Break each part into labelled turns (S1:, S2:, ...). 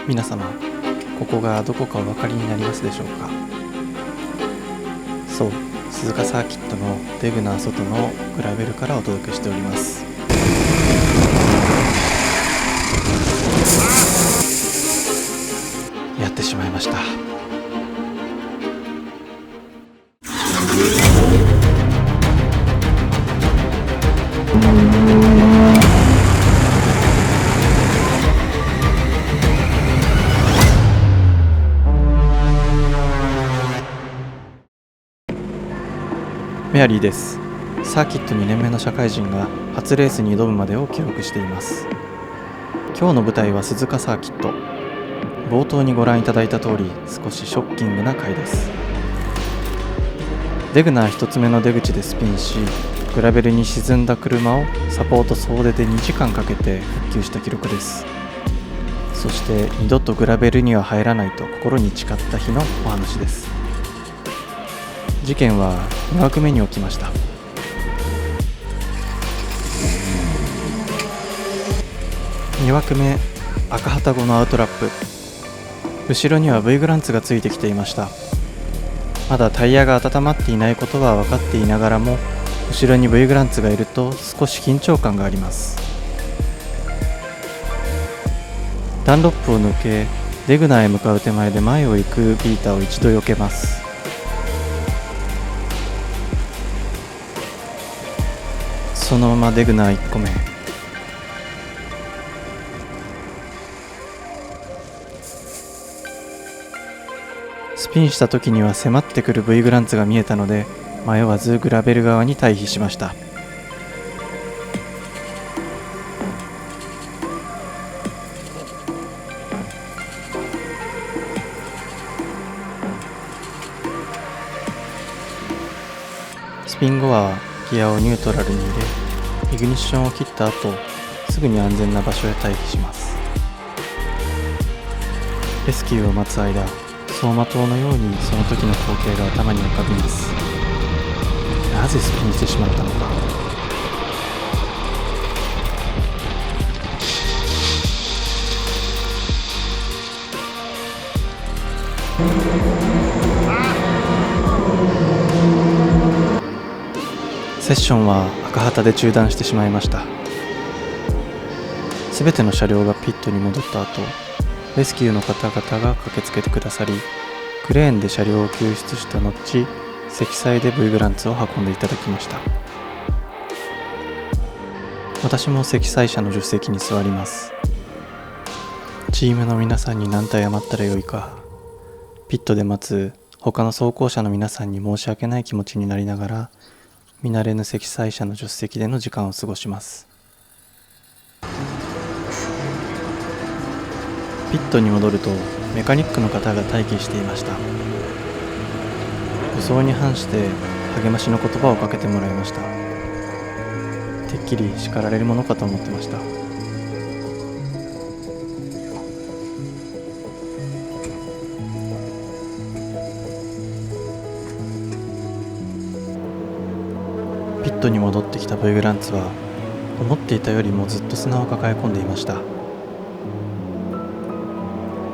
S1: 皆様、ここがどこかお分かりになりますでしょうか。そう、鈴鹿サーキットのデグナー外のグラベルからお届けしております。やってしまいました。メアリーです。サーキット2年目の社会人が初レースに挑むまでを記録しています。今日の舞台は鈴鹿サーキット。冒頭にご覧いただいた通り、少しショッキングな回です。デグナー1つ目の出口でスピンし、グラベルに沈んだ車をサポート総出で2時間かけて復旧した記録です。そして二度とグラベルには入らないと心に誓った日のお話です。事件は2枠目に起きました。2枠目、赤旗後のアウトラップ。後ろには V グランツがついてきていました。まだタイヤが温まっていないことは分かっていながらも、後ろに V グランツがいると少し緊張感があります。ダンロップを抜け、デグナーへ向かう手前で前を行くピーターを一度避けます。そのままデグナー1個目。スピンした時には迫ってくる V グランツが見えたので、迷わずグラベル側に退避しました。スピン後はギアをニュートラルに入れ、イグニッションを切った後、すぐに安全な場所へ退避します。レスキューを待つ間、走馬灯のようにその時の光景が頭に浮かびます。なぜスピンしてしまったのか。セッションは赤旗で中断してしまいました。すべての車両がピットに戻った後、レスキューの方々が駆けつけてくださり、クレーンで車両を救出した後、積載で V グランツを運んでいただきました。私も積載車の助手席に座ります。チームの皆さんに何体余ったらよいか、ピットで待つ他の走行車の皆さんに申し訳ない気持ちになりながら、見慣れぬ積載車の助手席での時間を過ごします。ピットに戻るとメカニックの方が待機していました。予想に反して励ましの言葉をかけてもらいました。てっきり叱られるものかと思ってました。ピットに戻ってきた V グランツは思っていたよりもずっと砂を抱え込んでいました。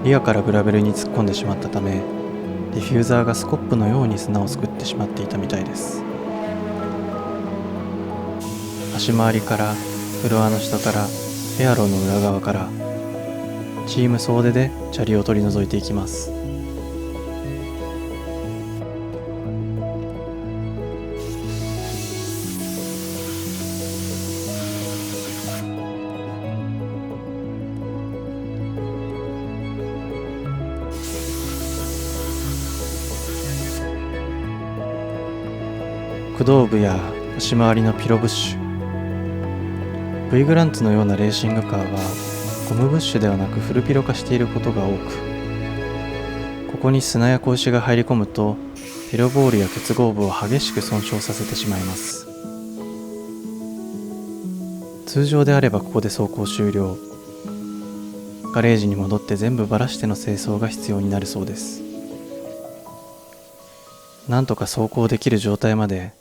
S1: リアからグラベルに突っ込んでしまったため、ディフューザーがスコップのように砂をすくってしまっていたみたいです。足回りから、フロアの下から、エアロの裏側から、チーム総出で砂利を取り除いていきます。駆動部や足回りのピロブッシュ、V グランツのようなレーシングカーはゴムブッシュではなくフルピロ化していることが多く、ここに砂や小石が入り込むとピロボールや結合部を激しく損傷させてしまいます。通常であればここで走行終了。ガレージに戻って全部ばらしての清掃が必要になるそうです。なんとか走行できる状態まで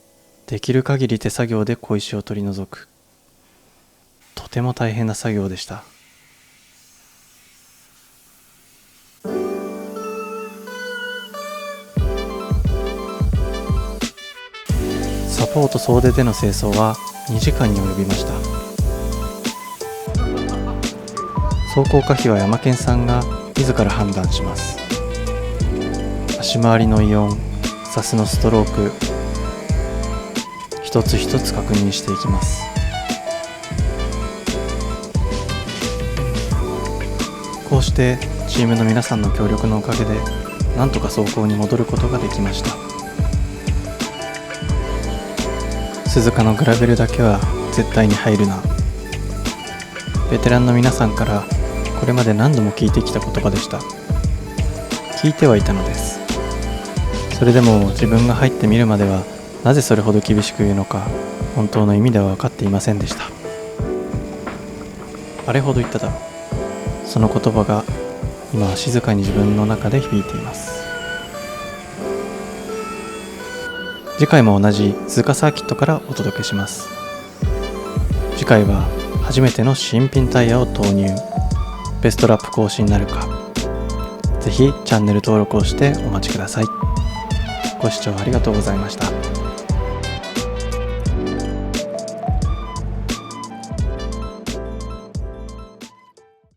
S1: できる限り手作業で小石を取り除く。とても大変な作業でした。ポート総出での清掃は2時間に及びました。走行可否はヤマケンさんが自ら判断します。足回りのイオン、サスのストローク、一つ一つ確認していきます。こうしてチームの皆さんの協力のおかげでなんとか走行に戻ることができました。鈴鹿のグラベルだけは絶対に入るな。ベテランの皆さんからこれまで何度も聞いてきた言葉でした。聞いてはいたのです。それでも自分が入ってみるまではなぜそれほど厳しく言うのか本当の意味では分かっていませんでした。あれほど言っただろう。その言葉が今は静かに自分の中で響いています。次回も同じ鈴鹿サーキットからお届けします。次回は初めての新品タイヤを投入、ベストラップ更新なるか。ぜひチャンネル登録をしてお待ちください。ご視聴ありがとうございました。